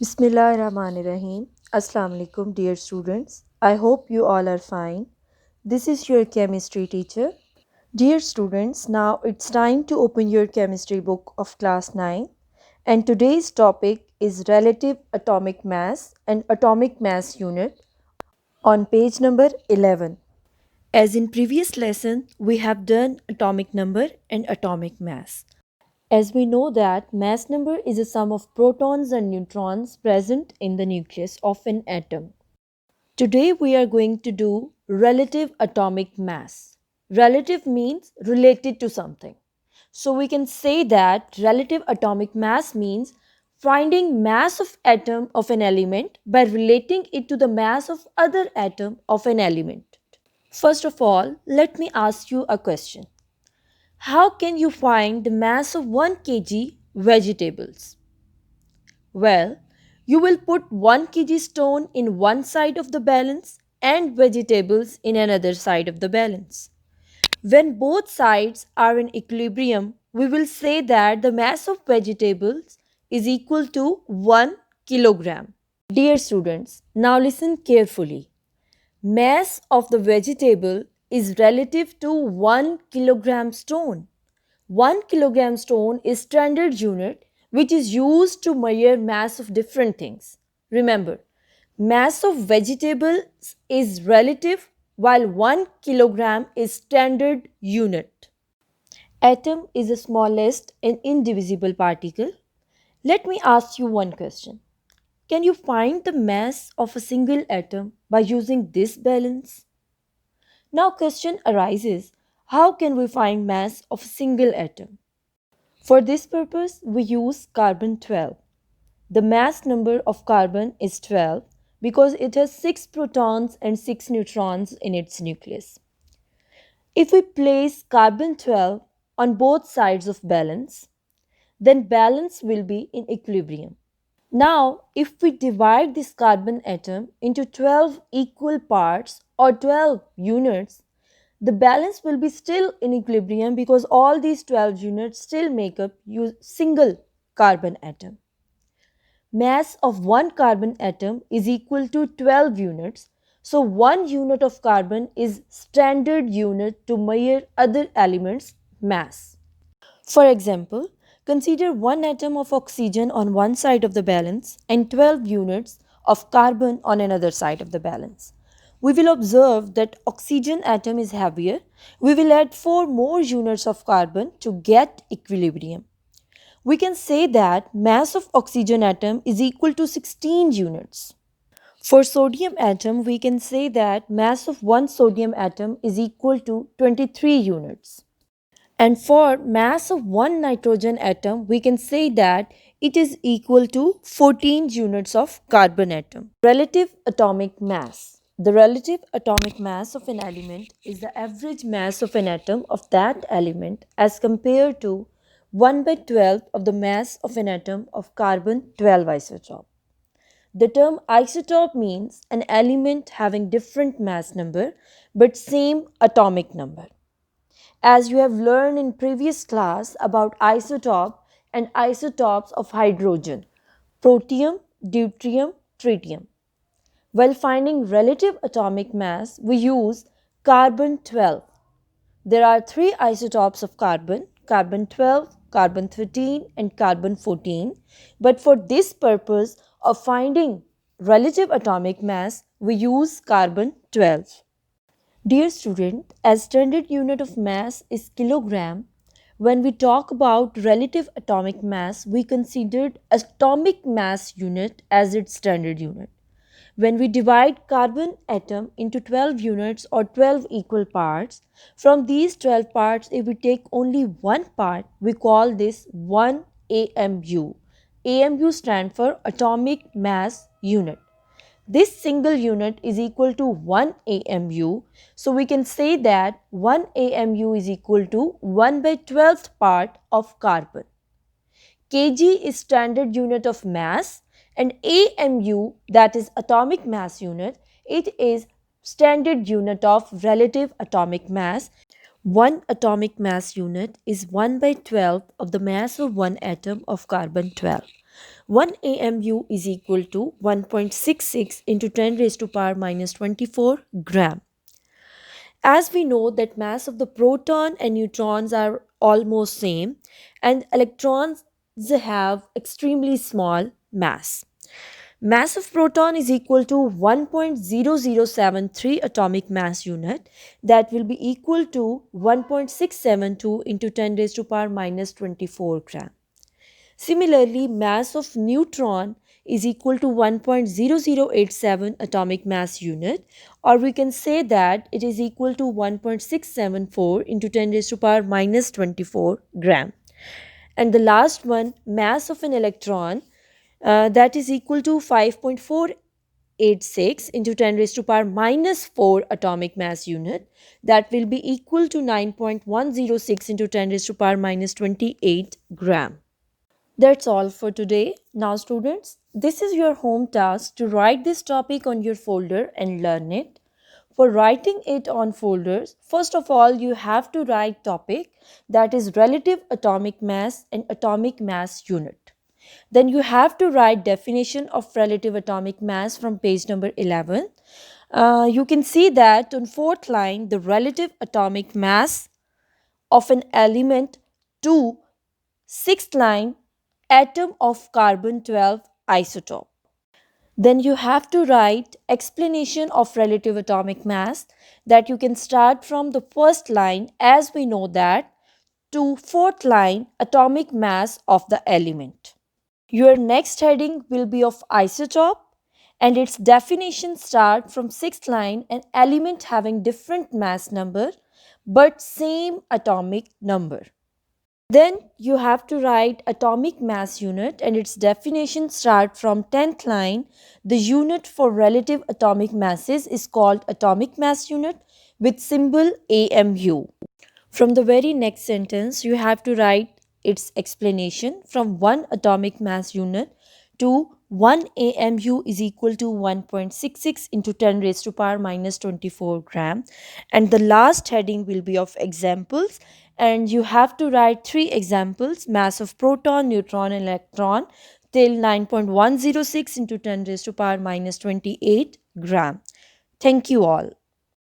Bismillahirrahmanirrahim. Assalamu alaikum, dear students. I hope you all are fine. This is your chemistry teacher. Dear students, now it's time to open your chemistry book of class 9. And today's topic is relative atomic mass and atomic mass unit on page number 11. As in previous lesson, we have done atomic number and atomic mass. As we know that mass number is a sum of protons and neutrons present in the nucleus of an atom. Today we are going to do relative atomic mass. Relative means related to something. So we can say that relative atomic mass means finding mass of atom of an element by relating it to the mass of other atom of an element. First of all, let me ask you a question. How can you find the mass of 1 kg vegetables? Well, you will put 1 kg stone in one side of the balance and vegetables in another side of the balance. When both sides are in equilibrium, we will say that the mass of vegetables is equal to 1 kilogram. Dear students, now listen carefully. Mass of the vegetable is relative to 1 kilogram stone. 1 kilogram stone is standard unit which is used to measure mass of different things. Remember, mass of vegetables is relative while 1 kilogram is standard unit. Atom is the smallest and indivisible particle. Let me ask you one question. Can you find the mass of a single atom by using this balance? Now question arises, how can we find mass of a single atom? For this purpose, we use carbon 12. The mass number of carbon is 12 because it has 6 protons and 6 neutrons in its nucleus. If we place carbon 12 on both sides of balance, then balance will be in equilibrium. Now, if we divide this carbon atom into 12 equal parts or 12 units, the balance will be still in equilibrium because all these 12 units still make up a single carbon atom. Mass of one carbon atom is equal to 12 units. So 1 unit of carbon is standard unit to measure other elements' mass. For example, consider 1 atom of oxygen on one side of the balance and 12 units of carbon on another side of the balance. We will observe that oxygen atom is heavier. We will add 4 more units of carbon to get equilibrium. We can say that mass of oxygen atom is equal to 16 units. For sodium atom, we can say that mass of one sodium atom is equal to 23 units. And for mass of one nitrogen atom, we can say that it is equal to 14 units of carbon atom. Relative atomic mass. The relative atomic mass of an element is the average mass of an atom of that element as compared to 1 by 12 of the mass of an atom of carbon 12 isotope. The term isotope means an element having different mass number but same atomic number. As you have learned in previous class about isotope and isotopes of hydrogen, protium, deuterium, tritium. While finding relative atomic mass, we use carbon 12. There are 3 isotopes of carbon, carbon 12, carbon 13 and carbon 14. But for this purpose of finding relative atomic mass, we use carbon 12. Dear student, as standard unit of mass is kilogram, when we talk about relative atomic mass, we considered atomic mass unit as its standard unit. When we divide carbon atom into 12 units or 12 equal parts, from these 12 parts, if we take only one part, we call this 1 AMU. AMU stands for atomic mass unit. This single unit is equal to 1 AMU. So we can say that 1 AMU is equal to 1 by 12th part of carbon. Kg is standard unit of mass and AMU, that is atomic mass unit, it is standard unit of relative atomic mass. One atomic mass unit is 1 by 12 of the mass of one atom of carbon 12. 1 AMU is equal to 1.66 into 10 raised to power minus 24 gram. As we know that mass of the proton and neutrons are almost same and electrons have extremely small mass. Mass of proton is equal to 1.0073 atomic mass unit, that will be equal to 1.672 into 10 raised to power minus 24 gram. Similarly, mass of neutron is equal to 1.0087 atomic mass unit, or we can say that it is equal to 1.674 into 10 raised to power minus 24 gram. And the last one, mass of an electron, that is equal to 5.486 into 10 raised to power minus 4 atomic mass unit, that will be equal to 9.106 into 10 raised to power minus 28 gram. That's all for today. Now students, this is your home task to write this topic on your folder and learn it. For writing it on folders, first of all you have to write topic, that is relative atomic mass and atomic mass unit. Then you have to write definition of relative atomic mass from page number 11. You can see that on fourth line, the relative atomic mass of an element to sixth line, atom of carbon 12 isotope. Then you have to write explanation of relative atomic mass, that you can start from the first line, as we know that, to fourth line, atomic mass of the element. Your next heading will be of isotope, and its definition start from sixth line, an element having different mass number but same atomic number. Then you have to write atomic mass unit, and its definition start from 10th line. The unit for relative atomic masses is called atomic mass unit with symbol AMU. From the very next sentence, you have to write its explanation from 1 atomic mass unit to 1 AMU is equal to 1.66 into 10 raised to power minus 24 gram. And the last heading will be of examples, and you have to write 3 examples: mass of proton, neutron and electron till 9.106 into 10 raised to power minus 28 gram. Thank you all.